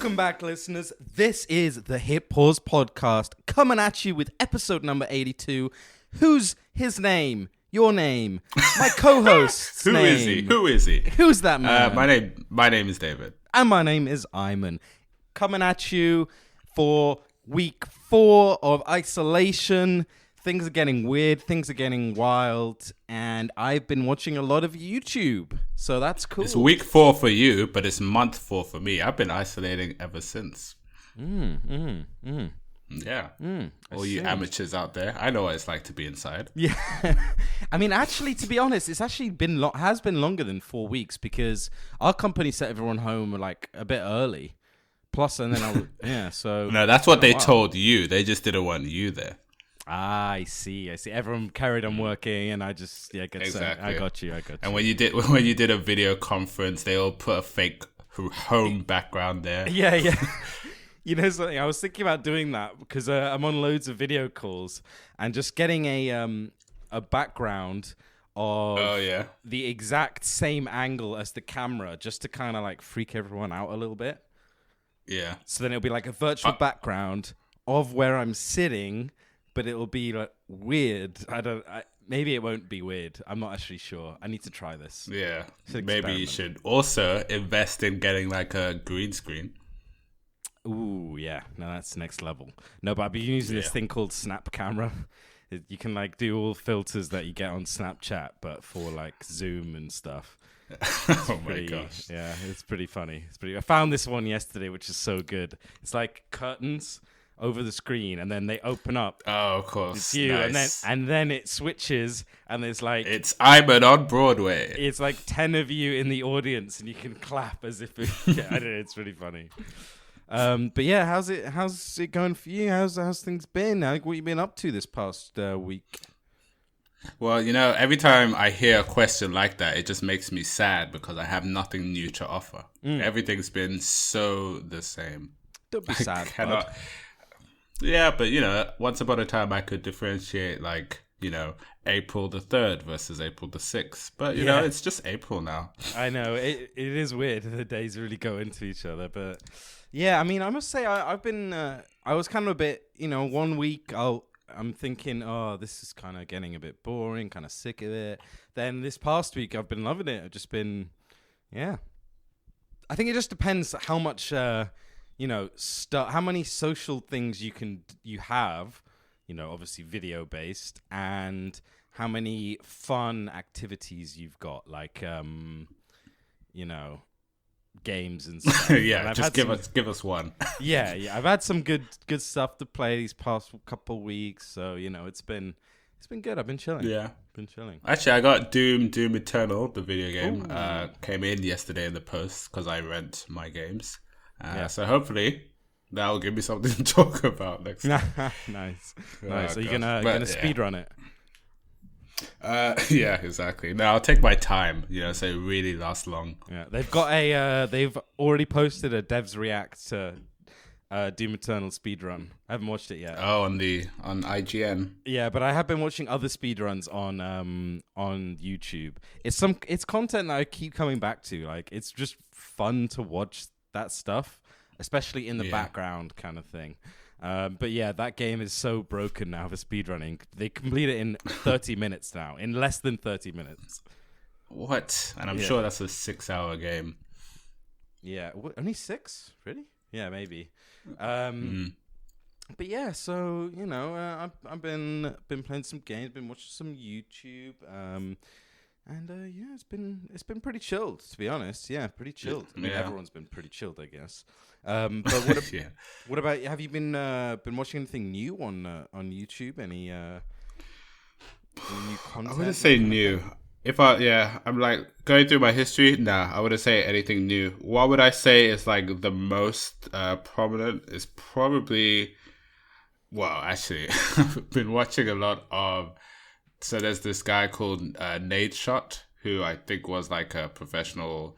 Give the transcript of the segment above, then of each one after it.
Welcome back, listeners. This is the Hit Pause podcast coming at you with episode number 82. Who's his name? Your name? My co-host's name? Who is he? Who's that man? My name is David. And my name is Ayman. Coming at you for week 4 of isolation. Things are getting weird. Things are getting wild. And I've been watching a lot of YouTube. So that's cool. It's week 4 for you, but it's month 4 for me. I've been isolating ever since. Yeah. All you amateurs out there. I know what it's like to be inside. Yeah. I mean, actually, to be honest, it's actually been has been longer than 4 weeks because our company set everyone home like a bit early. Plus, and then so... No, that's what they told you. They just didn't want you there. Ah, I see. Everyone carried on working, and I just exactly. I got you. And when you did a video conference, they all put a fake home background there. Yeah. You know something? I was thinking about doing that because I'm on loads of video calls and just getting a background of the exact same angle as the camera, just to kind of like freak everyone out a little bit. Yeah. So then it'll be like a virtual background of where I'm sitting. But it'll be like weird. Maybe it won't be weird. I'm not actually sure. I need to try this. Yeah. Maybe you should also invest in getting like a green screen. Ooh, yeah. No, that's next level. No, but I've been using this thing called Snap Camera. You can like do all filters that you get on Snapchat, but for like Zoom and stuff. My gosh. Yeah, it's pretty funny. I found this one yesterday, which is so good. It's like curtains over the screen, and then they open up. Oh, of course. It's you, nice. and then it switches, and there's like it's Ayman on Broadway. It's like 10 of you in the audience, and you can clap as if I don't know. It's really funny. But yeah, how's it going for you? How's things been? What you been up to this past week? Well, every time I hear a question like that, it just makes me sad because I have nothing new to offer. Everything's been so the same. Don't be sad. Bud. Yeah, but once upon a time I could differentiate April the 3rd versus April the 6th. But it's just April now. I know it is weird. The days really go into each other. But yeah, I mean, I must say I've been I was kind of a bit 1 week I'm thinking, oh, this is kind of getting a bit boring, kind of sick of it. Then this past week I've been loving it. I've just been I think it just depends how much how many social things you have, obviously video based, and how many fun activities you've got, like, games and stuff. Yeah, and just give us one. yeah. I've had some good stuff to play these past couple weeks, so it's been good. I've been chilling. Yeah, been chilling. Actually, I got Doom Eternal, the video game. Came in yesterday in the post because I rent my games. So hopefully that will give me something to talk about next time. Nice. So you're gonna speedrun it? Yeah, exactly. No, I'll take my time. So it really lasts long. Yeah, they've got they've already posted a devs react to Doom Eternal speedrun. I haven't watched it yet. Oh, on IGN. Yeah, but I have been watching other speedruns on YouTube. It's content that I keep coming back to. Like, it's just fun to watch that stuff, especially in the background kind of thing. But yeah, that game is so broken now for speedrunning. They complete it in 30 minutes now, in less than 30 minutes. What? And I'm sure that's a 6-hour game. Yeah, only 6? Really? Yeah, maybe. But yeah, so I've been playing some games, been watching some YouTube, and it's been pretty chilled, to be honest. Yeah, pretty chilled. I mean, everyone's been pretty chilled, I guess. But what about? Have you been watching anything new on YouTube? Any new content? I wouldn't say new. I'm like going through my history. Nah, I wouldn't say anything new. What would I say is like the most prominent is probably. Well, actually, I've been watching a lot of. So there's this guy called Nade Shot, who I think was like a professional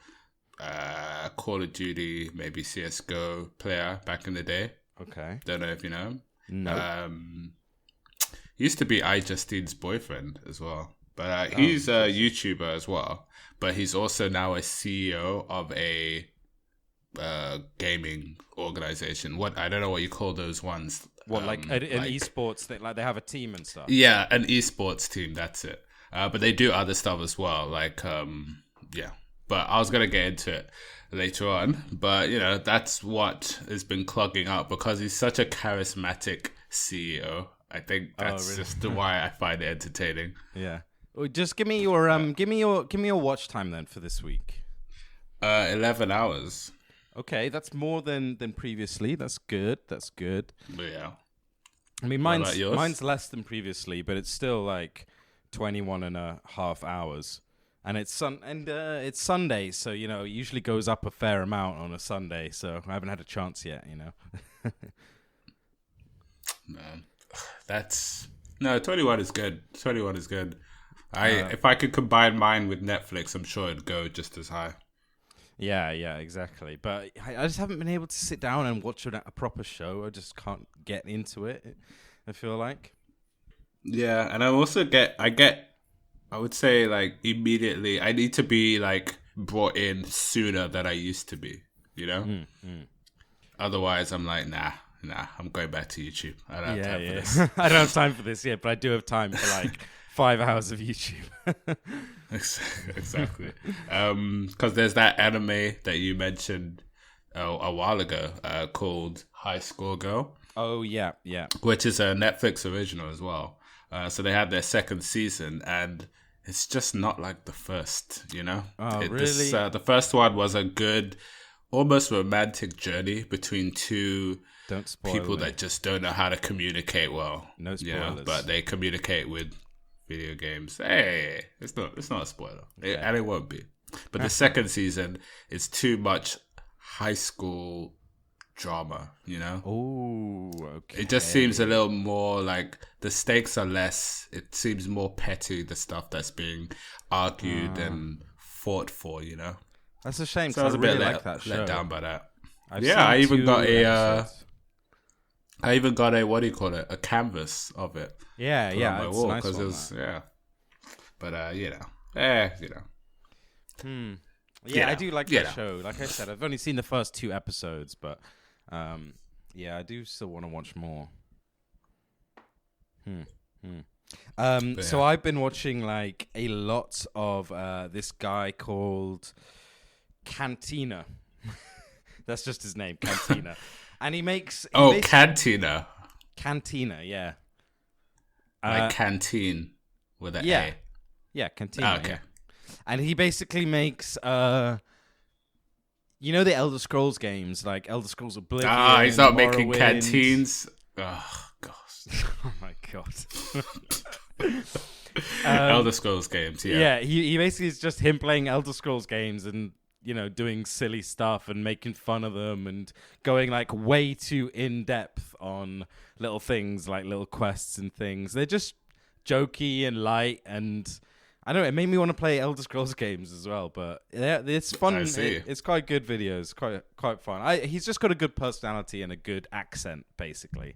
Call of Duty, maybe CSGO player back in the day. Okay. Don't know if you know him. No. He used to be iJustine's boyfriend as well. But he's a YouTuber as well. But he's also now a CEO of gaming organization. What, I don't know what you call those ones. What, like an eSports thing? Like they have a team and stuff? Yeah, an eSports team, that's it. But they do other stuff as well, like, yeah. But I was going to get into it later on. But, you know, that's what has been clogging up because he's such a charismatic CEO. I think that's just why I find it entertaining. Yeah. Well, just give me your give me your watch time then for this week. 11 hours. Okay, that's more than previously. That's good. That's good. Yeah. I mean, mine's less than previously, but it's still like 21 and a half hours. And it's it's Sunday, so you know, it usually goes up a fair amount on a Sunday, so I haven't had a chance yet, you know. Man. 21 is good. 21 is good. If I could combine mine with Netflix, I'm sure it'd go just as high. Yeah, exactly. But I just haven't been able to sit down and watch a proper show. I just can't get into it, I feel like. Yeah, and I would say, like, immediately, I need to be, like, brought in sooner than I used to be, you know? Otherwise, I'm like, nah, I'm going back to YouTube. I don't have time for this. I don't have time for this yet, but I do have time for, like, 5 hours of YouTube. Exactly. Because there's that anime that you mentioned a while ago called High School Girl. Oh, yeah. Which is a Netflix original as well. So they had their second season, and it's just not like the first, you know? Oh, really? The first one was a good, almost romantic journey between two people that just don't know how to communicate well. No spoilers. You know? But they communicate with video games. Hey, it's not a spoiler. And it won't be. But the second season is too much high school drama, you know? Oh, okay. It just seems a little more like the stakes are less. It seems more petty, the stuff that's being argued and fought for, you know? That's a shame. So I was a bit let down by that. I even got a what do you call it? A canvas of it. Yeah, on my wall, nice because it was But you know. Yeah, I do like that show. Like I said, I've only seen the first 2 episodes, but I do still want to watch more. So I've been watching like a lot of this guy called Cantina. That's just his name, Cantina. And he makes Cantina. Cantina, yeah. Like canteen with an A. A. Yeah, Cantina. Okay. Yeah. And he basically makes you know the Elder Scrolls games, like Elder Scrolls Oblivion. He's not making canteens. Oh gosh. Oh my god. Elder Scrolls games, yeah. Yeah, he basically is just him playing Elder Scrolls games and, you know, doing silly stuff and making fun of them and going like way too in depth on little things like little quests and things. They're just jokey and light, and I don't know, it made me want to play Elder Scrolls games as well, but it's fun. It's quite good videos, quite fun. He's just got a good personality and a good accent, basically.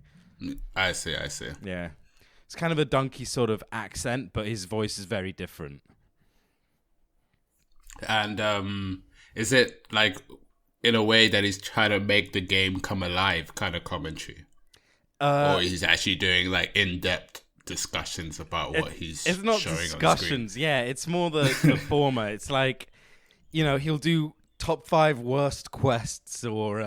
I see. Yeah. It's kind of a donkey sort of accent, but his voice is very different. And is it like in a way that he's trying to make the game come alive kind of commentary? Or he's actually doing like in-depth discussions about what he's showing on screen? It's not discussions, yeah. It's more the former. It's like, you know, he'll do top 5 worst quests or,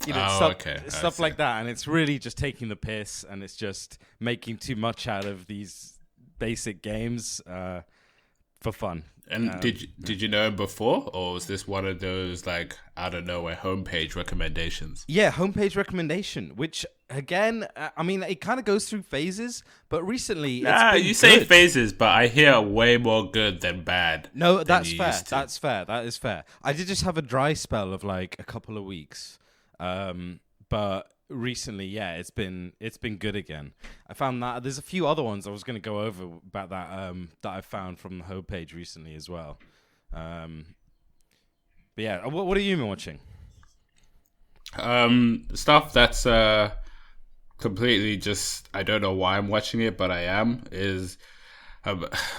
you know, stuff like that. And it's really just taking the piss, and it's just making too much out of these basic games for fun. And did you know him before, or was this one of those like out of nowhere homepage recommendations? Yeah, homepage recommendation. Which again, I mean, it kind of goes through phases. But recently, it's been say phases, but I hear way more good than bad. No, that's fair. That's fair. That is fair. I did just have a dry spell of like a couple of weeks, but recently, yeah, it's been good again. I found that there's a few other ones I was going to go over about that that I found from the homepage recently as well. But yeah, what have you been watching? Stuff that's completely just, I don't know why I'm watching it, but I am, is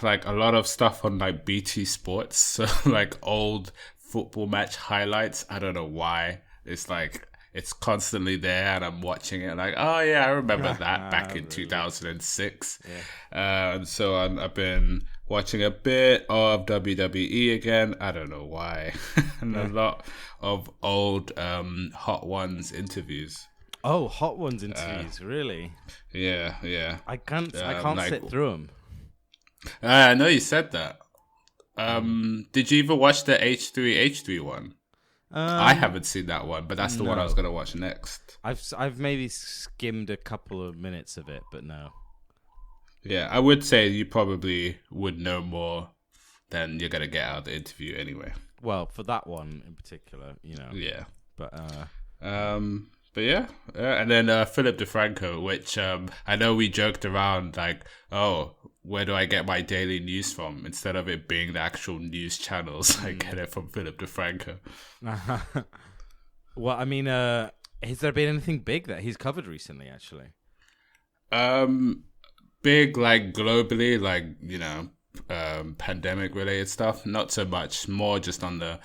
like a lot of stuff on like BT Sports, so like old football match highlights. I don't know why. It's like it's constantly there, and I'm watching it like, oh yeah, I remember that back in 2006. And so on. I've been watching a bit of WWE again. I don't know why. And a lot of old Hot Ones interviews. Oh, Hot Ones interviews, really? Yeah. I can't sit through them. I know you said that. Did you even watch the H3H3 one? I haven't seen that one, but that's the one I was going to watch next. I've maybe skimmed a couple of minutes of it, but no. Yeah, I would say you probably would know more than you're going to get out of the interview anyway. Well, for that one in particular, Yeah. But yeah, and then Philip DeFranco, which I know we joked around like, oh, where do I get my daily news from? Instead of it being the actual news channels, I get it from Philip DeFranco. Well, I mean, has there been anything big that he's covered recently, actually? Big, like globally, like, pandemic related stuff. Not so much, more just on the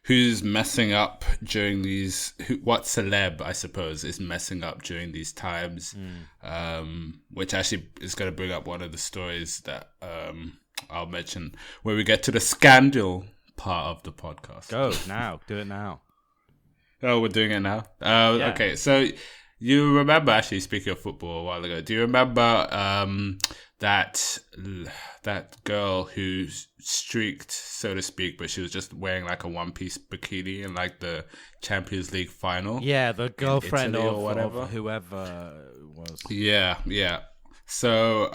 who's messing up during these, what celeb, I suppose, is messing up during these times, which actually is going to bring up one of the stories that I'll mention when we get to the scandal part of the podcast. Go now. Do it now. Oh, we're doing it now? Yeah. Okay, so you remember, actually, speaking of football a while ago, do you remember that girl who streaked, so to speak, but she was just wearing like a one-piece bikini in like the Champions League final? Yeah, the girlfriend of whoever was. Yeah. So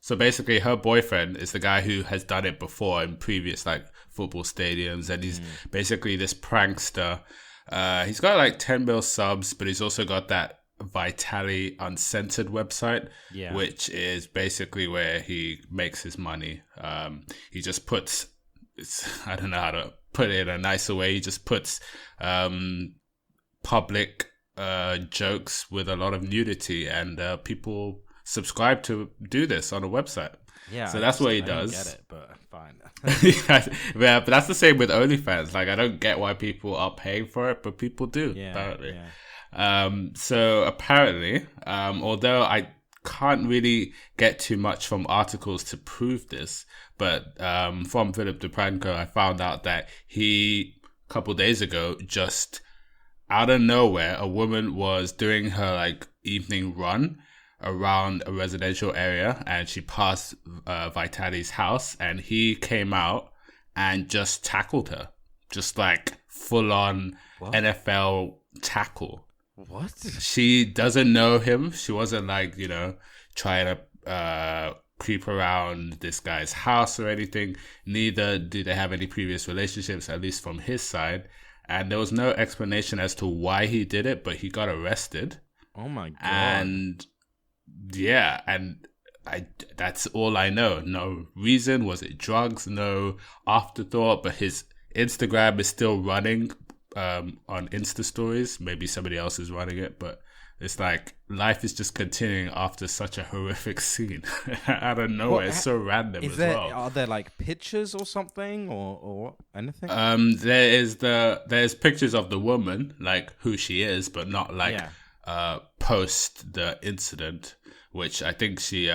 so basically her boyfriend is the guy who has done it before in previous like football stadiums, and he's basically this prankster. He's got like 10 mil subs, but he's also got that Vitali Uncensored website, which is basically where he makes his money. He just puts, I don't know how to put it in a nicer way, he just puts public jokes with a lot of nudity, and people subscribe to do this on a website. Yeah, so that's what he does. I don't get it, but fine. Yeah, but that's the same with OnlyFans. Like, I don't get why people are paying for it, but people do, apparently. Yeah. So apparently, although I can't really get too much from articles to prove this, but from Philip DeFranco, I found out that he, a couple days ago, just out of nowhere, a woman was doing her like evening run around a residential area, and she passed Vitali's house, and he came out and just tackled her, just like full on NFL tackle. What? She doesn't know him. She wasn't like, trying to creep around this guy's house or anything. Neither do they have any previous relationships, at least from his side. And there was no explanation as to why he did it, but he got arrested. Oh my God. And yeah, and that's all I know. No reason. Was it drugs? No afterthought. But his Instagram is still running on Insta stories. Maybe somebody else is running it, but it's like life is just continuing after such a horrific scene. Out of nowhere. It's so random as well. Are there like pictures or something or anything? There's pictures of the woman, like who she is, but not like post the incident, which I think she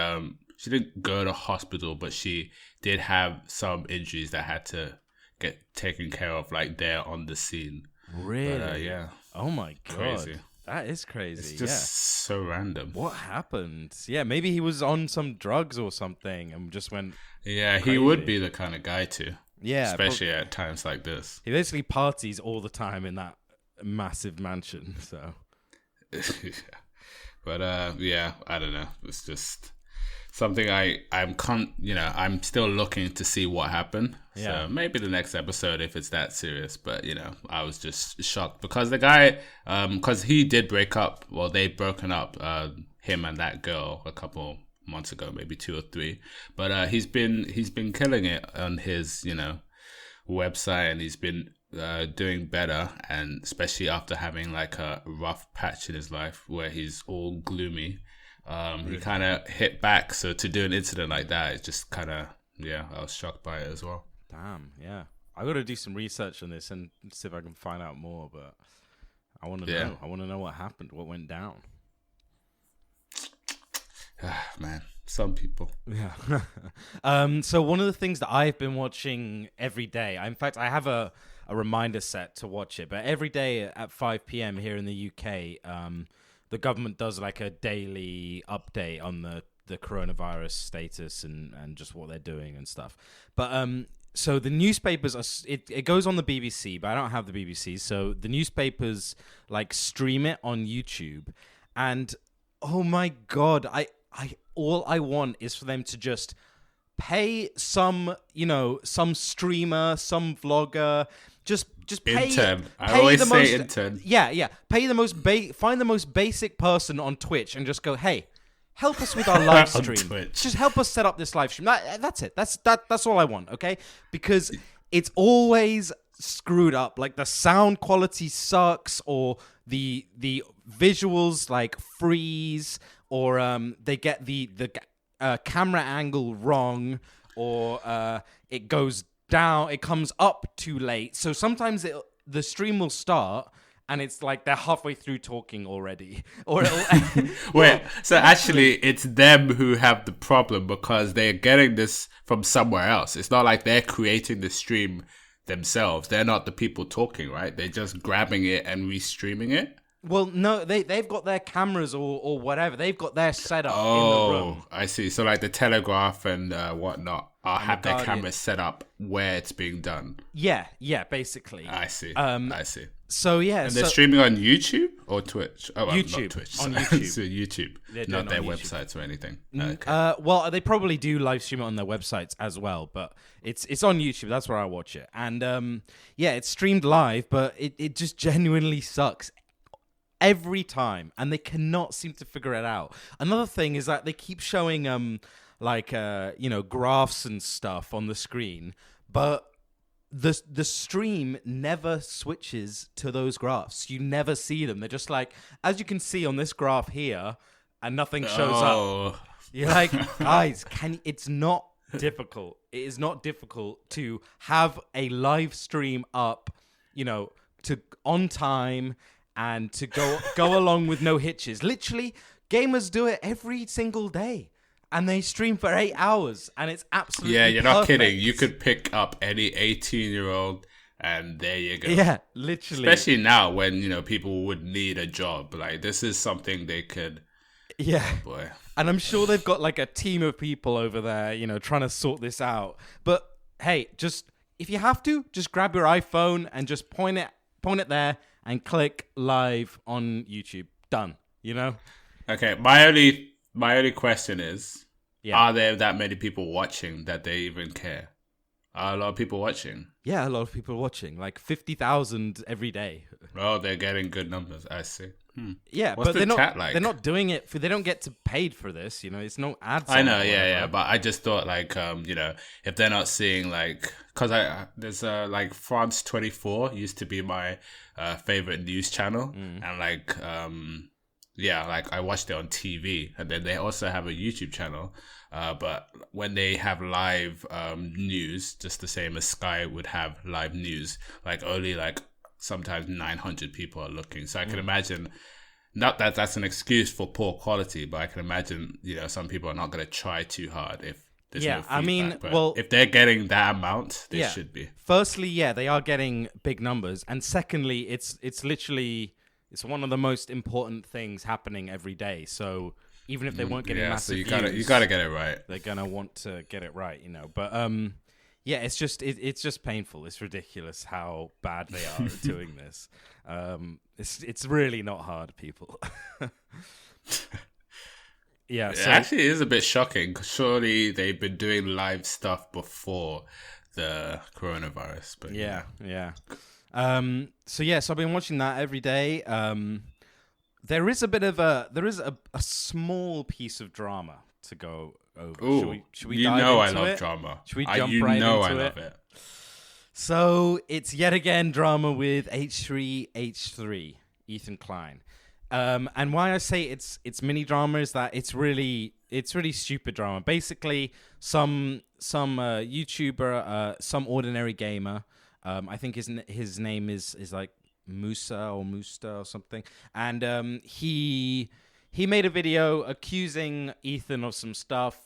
didn't go to hospital, but she did have some injuries that had to get taken care of like there on the scene. Really? But, yeah. Oh my God. Crazy. That is crazy. It's just so random. What happened? Yeah, maybe he was on some drugs or something and just went crazy. He would be the kind of guy to. Yeah. Especially at times like this. He basically parties all the time in that massive mansion, so. But I don't know. It's just something I'm still looking to see what happened. Yeah. So maybe the next episode if it's that serious. But I was just shocked because the guy, because he did break up. Well, they'd broken up, him and that girl a couple months ago, maybe 2 or 3. But he's been killing it on his website, and he's been doing better, and especially after having like a rough patch in his life where he's all gloomy. He kind of hit back, so to do an incident like that, it's just kind of I was shocked by it as well. Damn, yeah. I got to do some research on this and see if I can find out more. But I want to know. I want to know what happened, what went down. Man, some people. Yeah. So one of the things that I've been watching every day, in fact, I have a reminder set to watch it, but every day at 5 p.m. here in the UK, the government does like a daily update on the coronavirus status and just what they're doing and stuff. But so the newspapers it goes on the BBC, but I don't have the BBC, so the newspapers like stream it on YouTube, and oh my god, all I want is for them to just pay some streamer, some vlogger, just pay intern. I pay always the say most, intern. Yeah. Pay the most find the most basic person on Twitch and just go, hey, help us with our live stream. Just help us set up this live stream. That's it. That's all I want, okay? Because it's always screwed up. Like the sound quality sucks, or the visuals like freeze, or they get the camera angle wrong, or it goes down, it comes up too late. So sometimes the stream will start and it's like they're halfway through talking already. Or it'll Wait, so actually it's them who have the problem because they're getting this from somewhere else. It's not like they're creating the stream themselves. They're not the people talking, right? They're just grabbing it and restreaming it. Well, no, they've got their cameras or whatever. They've got their setup in the room. I see. So like the Telegraph and whatnot have their Guardian. cameras set up where it's being done. Yeah, basically. I see. I see. So yeah, And they're streaming on YouTube or Twitch? Oh, YouTube. Not Twitch. On YouTube. So YouTube, not their websites or anything. Okay. Well, they probably do live stream it on their websites as well, but it's on YouTube. That's where I watch it. And yeah, it's streamed live, but it just genuinely sucks every time, and they cannot seem to figure it out. Another thing is that they keep showing graphs and stuff on the screen, but the stream never switches to those graphs. You never see them. They're just like, as you can see on this graph here, and nothing shows up. You're like, guys, it's not difficult. It is not difficult to have a live stream up, to on time and to go along with no hitches. Literally, gamers do it every single day. And they stream for 8 hours, and it's absolutely you're not perfect. kidding. You could pick up any 18-year-old, and there you go. Yeah, literally. Especially now when people would need a job. Like this is something they could. Yeah. Oh boy. And I'm sure they've got like a team of people over there, trying to sort this out. But hey, just if you have to, just grab your iPhone and just point it there and click live on YouTube. Done. Okay, my only question is, are there that many people watching that they even care? Are a lot of people watching? Yeah, a lot of people watching, like 50,000 every day. Oh, they're getting good numbers. I see. Yeah, What's but the they're not chat like? They're not doing it they don't get paid for this. It's no ads. I know, yeah, but I just thought like if they're not seeing like, because there's like France 24 used to be my favorite news channel, and like like I watched it on TV, and then they also have a YouTube channel. But when they have live news, just the same as Sky would have live news, like only like sometimes 900 people are looking. So I can imagine, not that that's an excuse for poor quality, but I can imagine some people are not going to try too hard if there's no feedback. I mean, but if they're getting that amount, they should be. Firstly, they are getting big numbers, and secondly, it's literally. It's one of the most important things happening every day. So even if they weren't getting massive views, you gotta get it right. They're gonna want to get it right, But it's just painful. It's ridiculous how bad they are at doing this. It's really not hard, people. Yeah, so, it actually is a bit shocking. Surely they've been doing live stuff before the coronavirus, but yeah. So I've been watching that every day. There is a small piece of drama to go over. Ooh, should we dive into I love drama. Should we jump right into I love it. So it's yet again drama with H3H3, Ethan Klein. And why I say it's mini drama is that it's really stupid drama. Basically, some YouTuber, some ordinary gamer, I think his name is like Musa or something, and he made a video accusing Ethan of some stuff.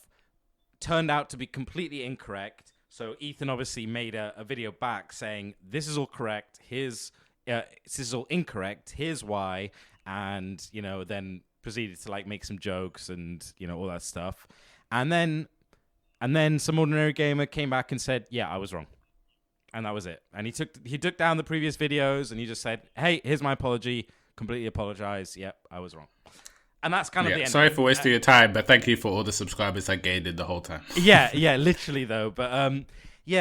Turned out to be completely incorrect. So Ethan obviously made a video back saying, this is all correct. This is all incorrect. Here's why. And, then proceeded to like make some jokes and, all that stuff. And then some ordinary gamer came back and said, yeah, I was wrong. And that was it. And he took down the previous videos and he just said, hey, here's my apology. Completely apologize. Yep, I was wrong. And that's kind of the end. Sorry for wasting your time, but thank you for all the subscribers I gained in the whole time. yeah, literally though. But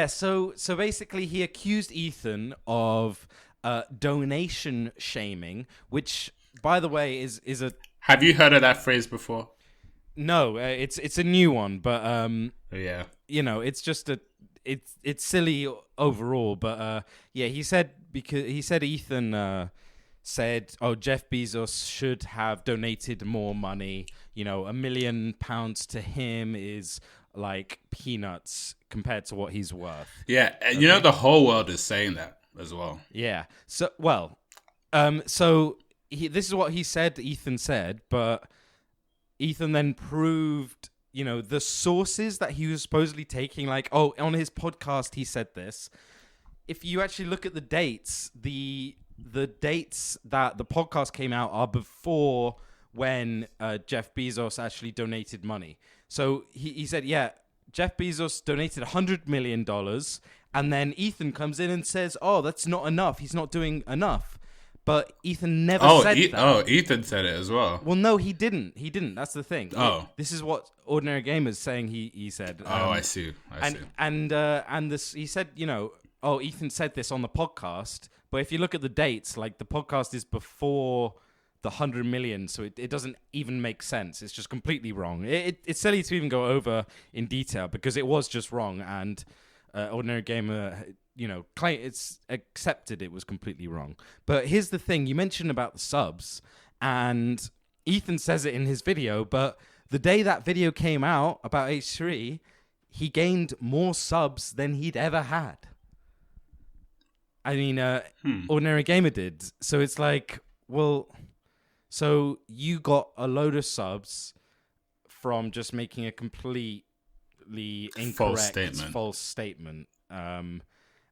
so basically he accused Ethan of donation shaming, which, by the way, is a. Have you heard of that phrase before? No, it's a new one, but yeah, it's just it's silly overall. But he said Ethan. Said, oh, Jeff Bezos should have donated more money. £1 million to him is like peanuts compared to what he's worth. Yeah, and okay. The whole world is saying that as well. Yeah. So, this is what he said, Ethan said, but Ethan then proved, the sources that he was supposedly taking, like, oh, on his podcast he said this. If you actually look at the dates, the dates that the podcast came out are before when Jeff Bezos actually donated money. So he said, yeah, Jeff Bezos donated $100 million. And then Ethan comes in and says, oh, that's not enough. He's not doing enough. But Ethan never said that. Oh, Ethan said it as well. Well, no, he didn't. That's the thing. Oh. This is what Ordinary Gamer's saying he said. I see. He said, oh, Ethan said this on the podcast. But if you look at the dates, like the podcast is before the 100 million, so it doesn't even make sense. It's just completely wrong. It's silly to even go over in detail because it was just wrong, and Ordinary Gamer, it's accepted it was completely wrong. But here's the thing: you mentioned about the subs, and Ethan says it in his video. But the day that video came out about H3, he gained more subs than he'd ever had. I mean, Ordinary Gamer did. So it's like, well, so you got a load of subs from just making a completely incorrect, false statement. And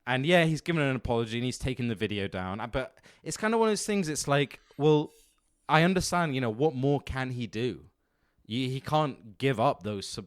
yeah, he's given an apology and he's taken the video down. But it's kind of one of those things. It's like, well, I understand, what more can he do? He can't give up those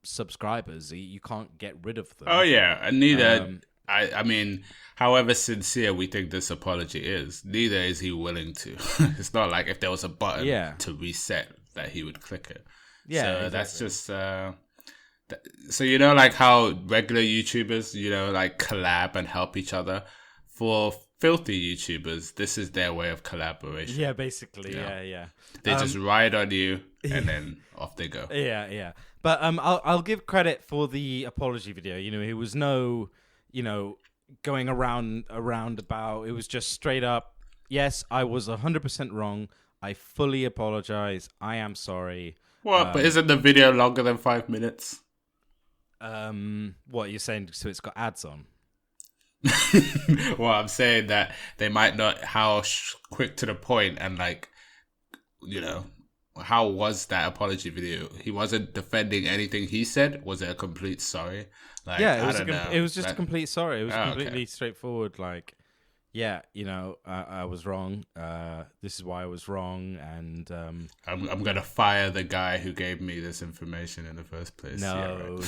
subscribers. You can't get rid of them. Oh, yeah. And neither... I mean, however sincere we think this apology is, neither is he willing to. It's not like if there was a button to reset that he would click it. Yeah, so exactly. That's just... so like how regular YouTubers, like collab and help each other? For filthy YouTubers, this is their way of collaboration. Yeah, basically, yeah. They just ride on you and then off they go. Yeah. But I'll give credit for the apology video. It was no... going around about. It was just straight up, yes, I was 100% wrong. I fully apologize. I am sorry. What? But isn't the video longer than 5 minutes? What you're saying? So it's got ads on. Well, I'm saying that they might not. How quick to the point and like, how was that apology video? He wasn't defending anything he said. Was it a complete sorry? Like, yeah, it was just a complete sorry. It was completely straightforward. Like, yeah, I was wrong. This is why I was wrong, and I'm gonna fire the guy who gave me this information in the first place. No.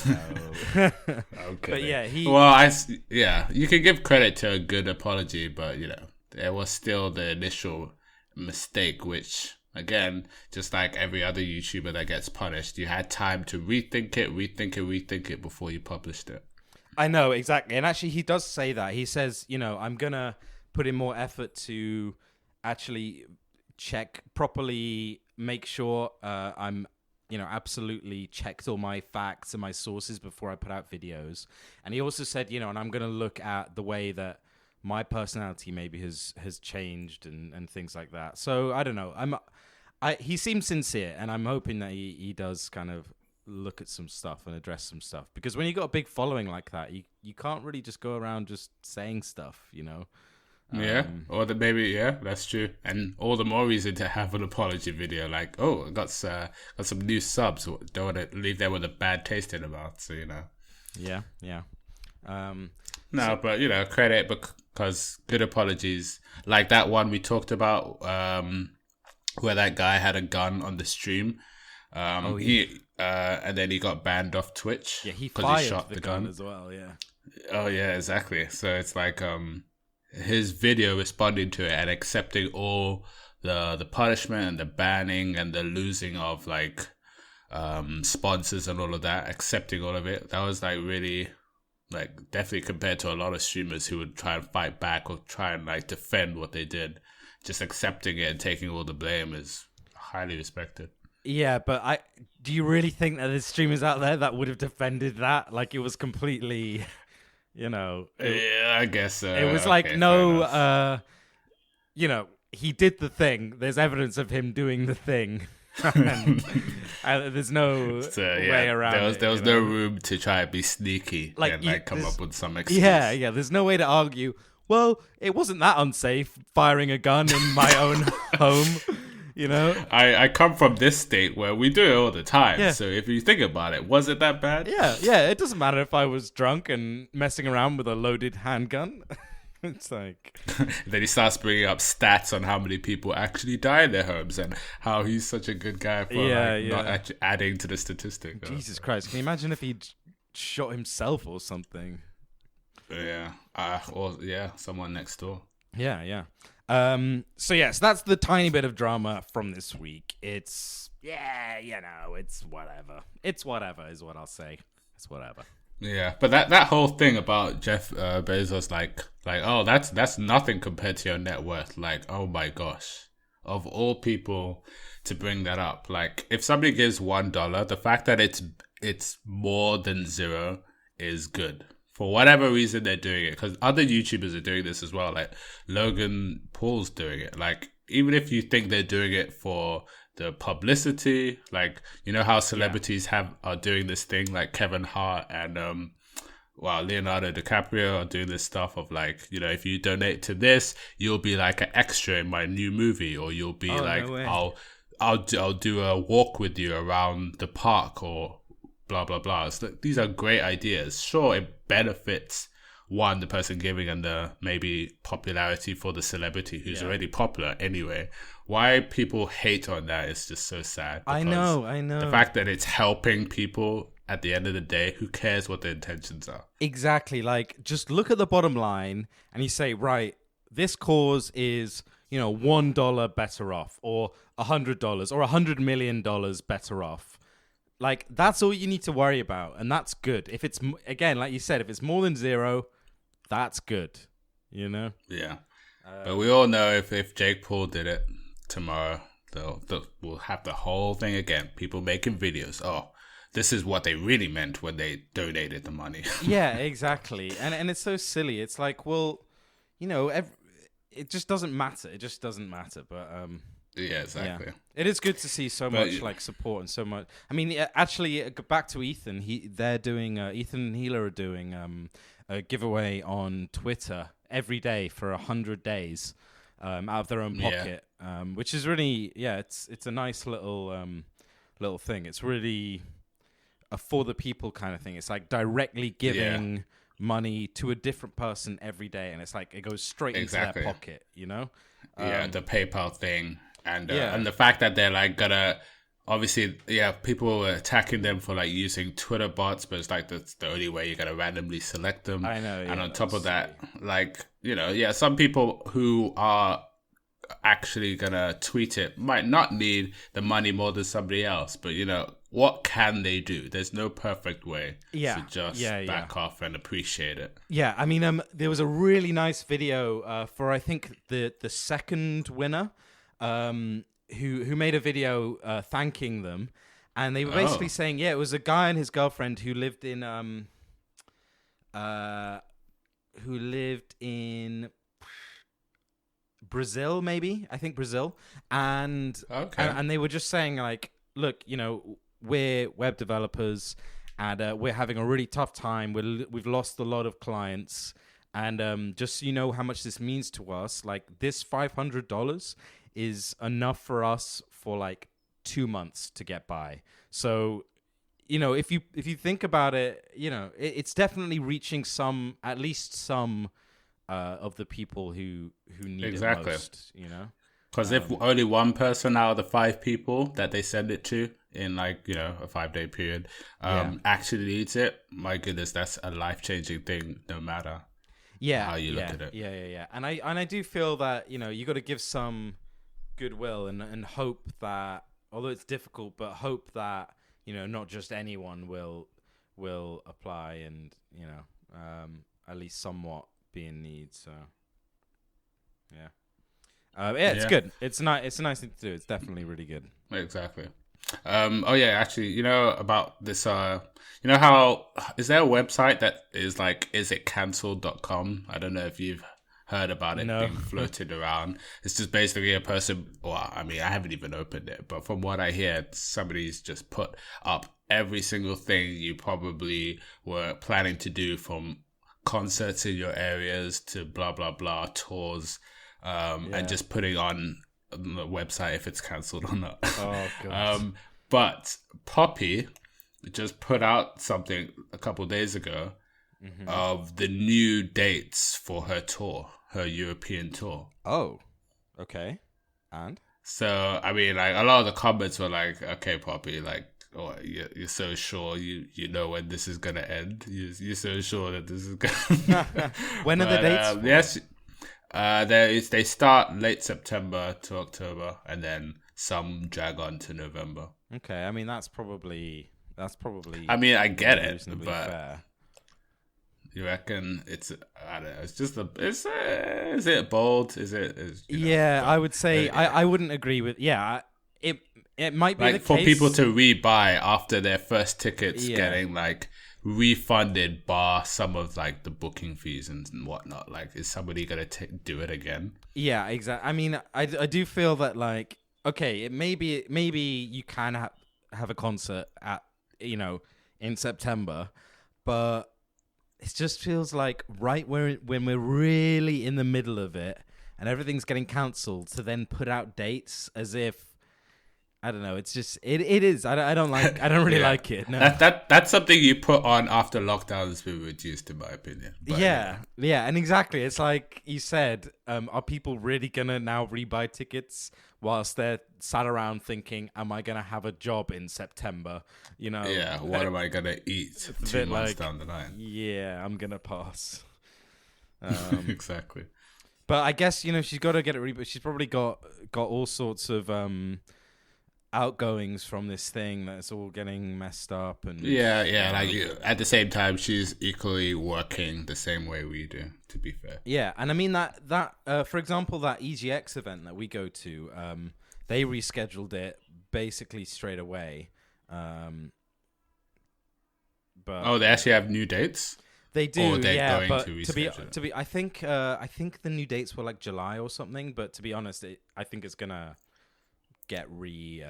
Okay. But yeah, you can give credit to a good apology, but there was still the initial mistake, which. Again, just like every other YouTuber that gets punished, you had time to rethink it before you published it. I know, exactly. And actually, he does say that. He says, I'm going to put in more effort to actually check properly, make sure I'm, absolutely checked all my facts and my sources before I put out videos. And he also said, and I'm going to look at the way that my personality maybe has changed and things like that. So I don't know. He seems sincere, and I'm hoping that he does kind of look at some stuff and address some stuff, because when you got a big following like that, you can't really just go around just saying stuff, you know. Yeah, or that maybe, yeah, that's true, and all the more reason to have an apology video. Like, oh, I got some new subs. Don't want to leave them with a bad taste in their mouth. So Yeah. But credit because good apologies, like that one we talked about, where that guy had a gun on the stream. He and then he got banned off Twitch. Yeah, he because fired he shot the gun as well. Yeah. Oh yeah, exactly. So it's like his video responding to it and accepting all the punishment and the banning and the losing of like sponsors and all of that, accepting all of it. That was like really, like, definitely compared to a lot of streamers who would try and fight back or try and like defend what they did, just accepting it and taking all the blame is highly respected. Yeah, but do you really think that there's streamers out there that would have defended that? Like, it was completely, Yeah, I guess so. It was like, no, he did the thing. There's evidence of him doing the thing. and there's no way around it. There was no room to try and be sneaky and come up with some excuse. Yeah. There's no way to argue, well, it wasn't that unsafe firing a gun in my own home. I come from this state where we do it all the time. Yeah. So if you think about it, was it that bad? Yeah. It doesn't matter if I was drunk and messing around with a loaded handgun. It's like... Then he starts bringing up stats on how many people actually die in their homes and how he's such a good guy for not actually adding to the statistic. Jesus Christ. Can you imagine if he'd shot himself or something? Yeah. Someone next door. Yeah. So that's the tiny bit of drama from this week. It's it's whatever. It's whatever is what I'll say. It's whatever. Yeah, but that whole thing about Jeff Bezos, like, oh, that's nothing compared to your net worth. Like, oh my gosh, of all people to bring that up. Like, if somebody gives $1, the fact that it's more than zero is good. For whatever reason they're doing it, because other YouTubers are doing this as well. Like Logan Paul's doing it. Like, even if you think they're doing it for the publicity, like, how celebrities are doing this thing, like Kevin Hart and Leonardo DiCaprio are doing this stuff of like, if you donate to this, you'll be like an extra in my new movie, or you'll be no I'll do a walk with you around the park, or blah blah blah. So these are great ideas. Sure, it benefits the person giving, and the maybe popularity for the celebrity who's already popular anyway. Why people hate on that is just so sad. I know. The fact that it's helping people, at the end of the day, who cares what their intentions are? Exactly. Like, just look at the bottom line and you say, right, this cause is, $1 better off, or $100, or $100 million better off. Like, that's all you need to worry about, and that's good. If it's, again, like you said, if it's more than zero, that's good, Yeah. But we all know if Jake Paul did it tomorrow, we'll have the whole thing again. People making videos. Oh, this is what they really meant when they donated the money. Yeah, exactly. And it's so silly. It's like, well, it just doesn't matter. It just doesn't matter. But yeah, exactly. Yeah. It is good to see so much like support and so much. I mean, actually, back to Ethan. They're doing Ethan and H.E.L.P are doing a giveaway on Twitter every day for 100 days out of their own pocket, which is really it's a nice little thing. It's really a for the people kind of thing. It's like directly giving money to a different person every day, and it's like it goes straight into their pocket. The PayPal thing. And the fact that they're like gonna, obviously, people are attacking them for like using Twitter bots, but it's like that's the only way you're gonna randomly select them. I know. And on top of that, like, some people who are actually gonna tweet it might not need the money more than somebody else, but what can they do? There's no perfect way to just back off and appreciate it. Yeah, I mean, there was a really nice video for, I think, the second winner. Who made a video thanking them, and they were basically saying, it was a guy and his girlfriend who lived in Brazil, maybe, I think Brazil, and they were just saying like, look, we're web developers, and we're having a really tough time. We've lost a lot of clients, and just so you know how much this means to us, like this $500 is enough for us for like 2 months to get by. So, if you think about it, it's definitely reaching at least some of the people who need it most. Because if only one person out of the 5 people that they send it to in like, a 5-day period actually needs it, my goodness, that's a life-changing thing no matter how you look at it. Yeah. And I do feel that, you got to give some goodwill and hope that, although it's difficult, but hope that, not just anyone will apply and, at least somewhat be in need. So, yeah. It's good. It's a nice thing to do. It's definitely really good. Exactly. Actually, about this, how is there a website that is like, is it cancelled.com? I don't know if you've heard about it being floated around. It's just basically a person, I haven't even opened it, but from what I hear, somebody's just put up every single thing you probably were planning to do, from concerts in your areas to blah, blah, blah, tours, and just putting on the website if it's cancelled or not. Oh, God. But Poppy just put out something a couple of days ago of the new dates for her tour, her European tour. Oh, okay. And? So, like, a lot of the comments were like, okay, Poppy, like, you're so sure you know when this is going to end? You're so sure that this is going to... When are the dates? Yes. They start late September to October, and then some drag on to November. Okay, that's probably. I get it, but fair. You reckon it's? I don't know. It's just is it bold? I would say I wouldn't agree with. Yeah, it might be like the for case. people to rebuy after their first tickets getting like refunded, bar some of like the booking fees and whatnot. Like, is somebody gonna do it again? Yeah, exactly. I do feel that, like, okay, maybe you can have a concert at in September, but it just feels like when we're really in the middle of it and everything's getting cancelled, to then put out dates as if, I don't know. It's just it is. I don't really like it. No. That's something you put on after lockdown has been reduced, in my opinion. But, yeah, and exactly. It's like you said. Are people really gonna now rebuy tickets whilst they're sat around thinking, "Am I gonna have a job in September?" Yeah. What am I gonna eat 2 months down the line? Yeah, I'm gonna pass. Exactly. But I guess she's got to get it rebooted. She's probably got all sorts of outgoings from this thing that's all getting messed up, and at the same time she's equally working the same way we do, to be fair. And that for example, that EGX event that we go to, they rescheduled it basically straight away, but they actually have new dates. They do, but to be I think the new dates were like July or something, but to be honest, I think it's gonna get rebooked.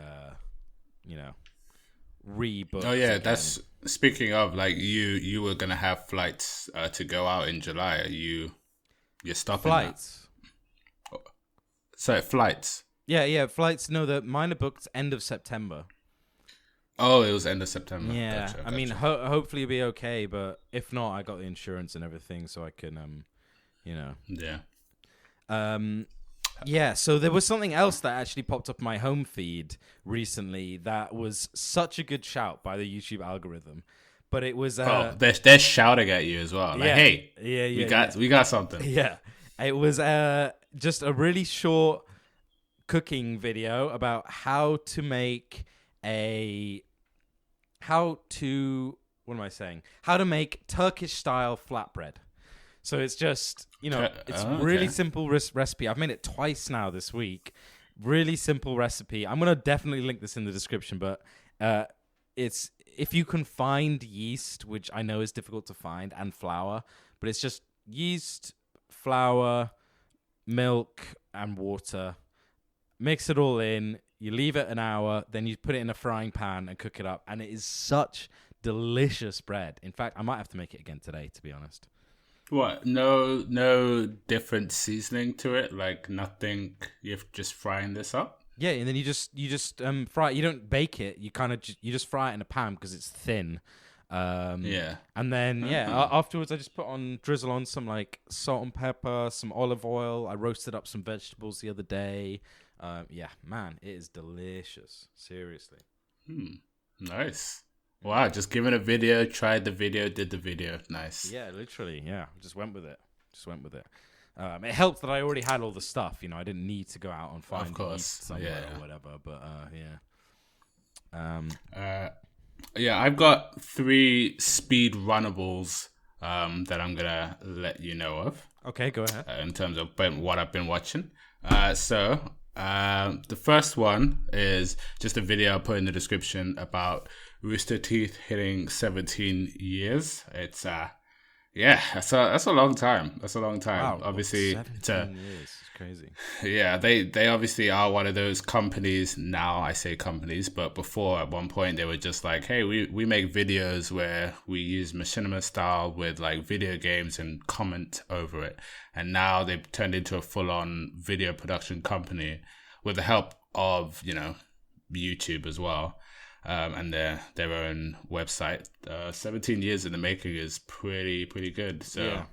Oh yeah, again. That's speaking of, like, you were gonna have flights to go out in July. You're stopping flights. So flights. Yeah, flights. No, mine are booked end of September. Oh, it was end of September. Yeah, gotcha. Hopefully it'll be okay, but if not, I got the insurance and everything, so I can, Yeah. Yeah, so there was something else that actually popped up my home feed recently that was such a good shout by the YouTube algorithm, but it was they're shouting at you as well. Like, hey, we got something. Yeah, it was just a really short cooking video about how to make Turkish style flatbread. So it's just, it's really simple recipe. I've made it twice now this week. Really simple recipe. I'm going to definitely link this in the description, but it's, if you can find yeast, which I know is difficult to find, and flour, but it's just yeast, flour, milk, and water. Mix it all in. You leave it an hour, then you put it in a frying pan and cook it up, and it is such delicious bread. In fact, I might have to make it again today, to be honest. What? No different seasoning to it? Like nothing? You're just frying this up? Yeah, and then you just fry it. You don't bake it. You kind of you just fry it in a pan because it's thin. Yeah. And then afterwards I just drizzle on some like salt and pepper, some olive oil. I roasted up some vegetables the other day. Yeah, man, it is delicious. Seriously. Nice. Wow, just given a video, tried the video, did the video. Nice. Yeah, literally. Yeah, just went with it. It helped that I already had all the stuff. I didn't need to go out and find it somewhere or whatever. But yeah, I've got 3 speed runnables that I'm gonna let you know of. Okay, go ahead. In terms of what I've been watching. So the first one is just a video I put in the description about Rooster Teeth hitting 17 years. It's that's a long time. That's a long time. Wow, Obviously, 17 years. It's crazy. Yeah, they obviously are one of those companies. Now I say companies, but before at one point they were just like, hey, we make videos where we use machinima style with like video games and comment over it. And now they've turned into a full-on video production company with the help of, YouTube as well. And their own website. 17 years in the making is pretty good. So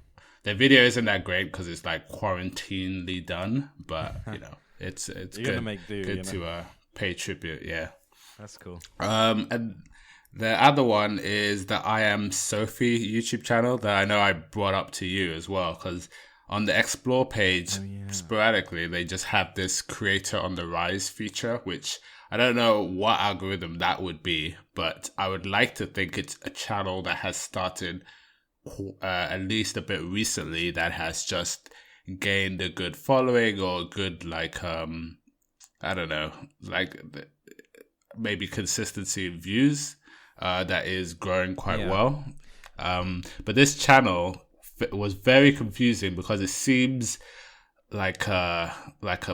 their video isn't that great because it's like quarantinely done, but it's good. Make do, good to pay tribute. Yeah, that's cool. And the other one is the I Am Sophie YouTube channel that I know I brought up to you as well, because on the Explore page, sporadically they just have this Creator on the Rise feature, which I don't know what algorithm that would be, but I would like to think it's a channel that has started at least a bit recently that has just gained a good following or a good, like, I don't know, like maybe consistency in views that is growing quite well. But this channel was very confusing because it seems like a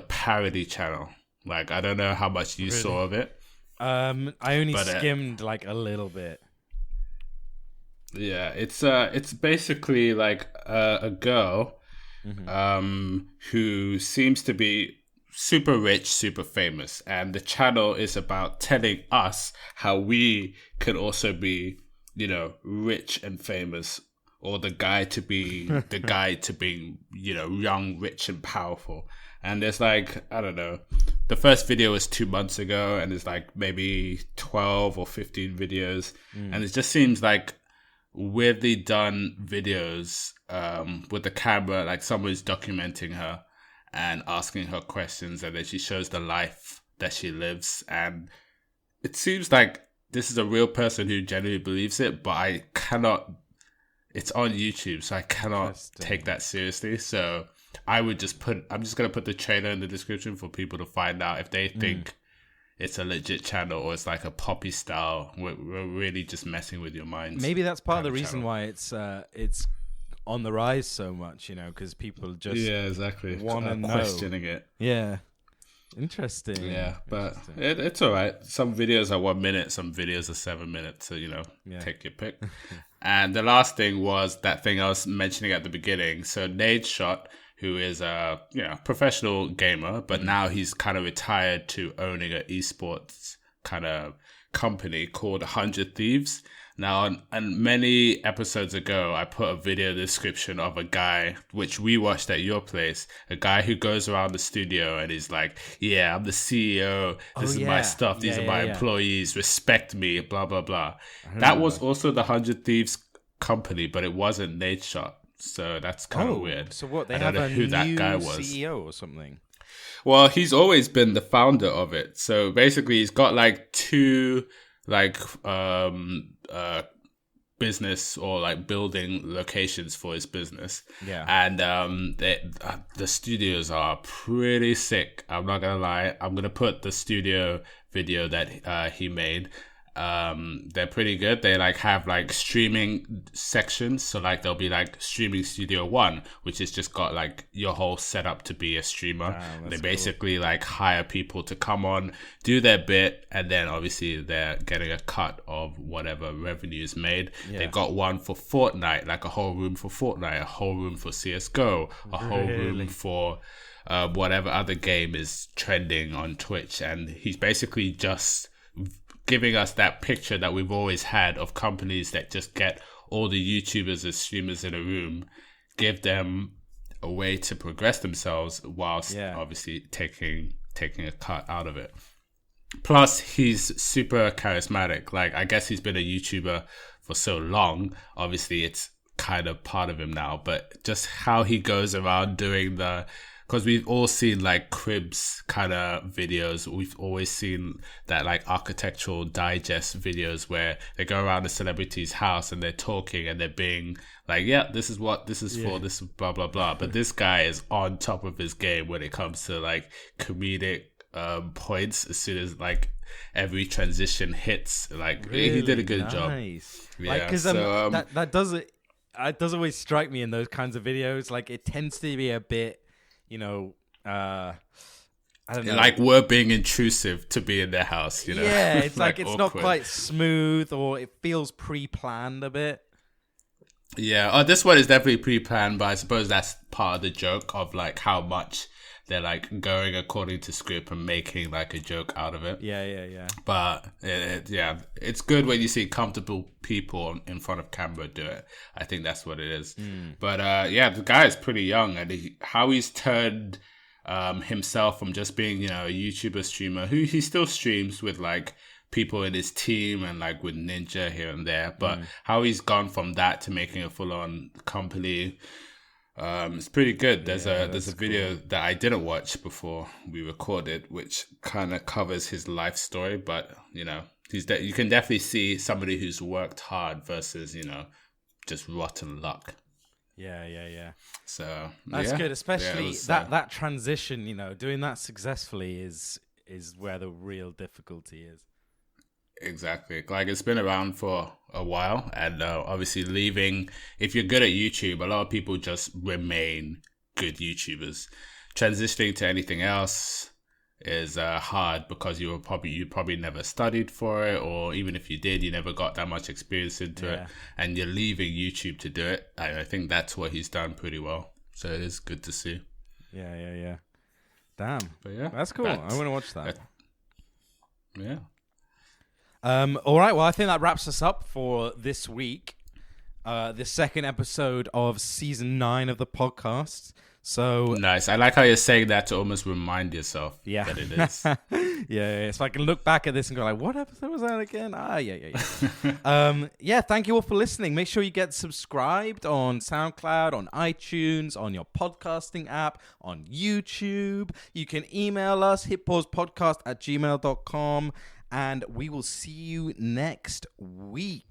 parody channel. Like, I don't know how much you saw of it. I only skimmed like a little bit. Yeah, it's basically like a girl who seems to be super rich, super famous. And the channel is about telling us how we can also be, rich and famous, or the guy to be the guy to being, young, rich and powerful. And there's like, I don't know, the first video was 2 months ago, and there's like maybe 12 or 15 videos. And it just seems like weirdly done videos with the camera, like someone's documenting her and asking her questions, and then she shows the life that she lives. And it seems like this is a real person who genuinely believes it, but I cannot, it's on YouTube, so I cannot take that seriously. So I'm just going to put the trailer in the description for people to find out if they think it's a legit channel or it's like a poppy style. We're really just messing with your minds. Maybe that's part of the reason why it's on the rise so much, because people just want to know. Questioning it. Yeah. Interesting. Yeah, but it's all right. Some videos are 1 minute, some videos are 7 minutes, so, take your pick. And the last thing was that thing I was mentioning at the beginning. So Nadeshot, who is a professional gamer, but now he's kind of retired to owning an eSports kind of company called 100 Thieves. Now, and many episodes ago, I put a video description of a guy, which we watched at your place, a guy who goes around the studio and he's like, yeah, I'm the CEO, this is my stuff, these are my employees, respect me, blah, blah, blah. That was also the 100 Thieves company, but it wasn't Nadeshot. So that's kind of weird. So what, they have a new that guy was. CEO or something? Well, he's always been the founder of it. So basically, he's got like 2 business or like building locations for his business. Yeah. And the studios are pretty sick. I'm not gonna lie. I'm gonna put the studio video that he made. They're pretty good. They like have like streaming sections. So like there'll be like streaming studio 1, which is just got like your whole setup to be a streamer. They basically like hire people to come on, do their bit, and then obviously they're getting a cut of whatever revenue is made. They've got one for Fortnite, like a whole room for Fortnite, a whole room for CSGO, a whole room for whatever other game is trending on Twitch. And he's basically just giving us that picture that we've always had of companies that just get all the YouTubers as streamers in a room, give them a way to progress themselves whilst obviously taking a cut out of it. Plus, he's super charismatic. Like, I guess he's been a YouTuber for so long. Obviously, it's kind of part of him now, but just how he goes around doing because we've all seen like Cribs kind of videos. We've always seen that like architectural digest videos where they go around a celebrity's house and they're talking and they're being like, yeah, this is what this is for, this is blah, blah, blah. But this guy is on top of his game when it comes to like comedic points. As soon as like every transition hits, like he did a good job. Yeah, because that does it. It does always strike me in those kinds of videos. Like it tends to be a bit, I don't know. Like we're being intrusive to be in their house, Yeah, it's like it's awkward. Not quite smooth, or it feels pre-planned a bit. Yeah, this one is definitely pre-planned, but I suppose that's part of the joke of like how much they're like going according to script and making like a joke out of it. Yeah. But it's good when you see comfortable people in front of camera do it. I think that's what it is. But the guy is pretty young, and how he's turned himself from just being a YouTuber streamer who he still streams with like people in his team and like with Ninja here and there, but how he's gone from that to making a full-on company. It's pretty good. There's a video that I didn't watch before we recorded, which kind of covers his life story. But you can definitely see somebody who's worked hard versus just rotten luck. Yeah. So that's good, especially that transition. Doing that successfully is where the real difficulty is. Exactly. Like it's been around for a while, and obviously leaving, if you're good at YouTube, a lot of people just remain good YouTubers. Transitioning to anything else is hard because you probably never studied for it, or even if you did, you never got that much experience into it, and you're leaving YouTube to do it. I think that's what he's done pretty well. So it is good to see. Yeah. Damn. But yeah, that's cool. I want to watch that. Yeah. All right. Well, I think that wraps us up for this week. The second episode of season 9 of the podcast. So nice. I like how you're saying that to almost remind yourself that it is. yeah. So I can look back at this and go like, what episode was that again? Yeah. Thank you all for listening. Make sure you get subscribed on Soundcloud, on iTunes, on your podcasting app, on YouTube. You can email us, hitpausepodcast@gmail.com. And we will see you next week.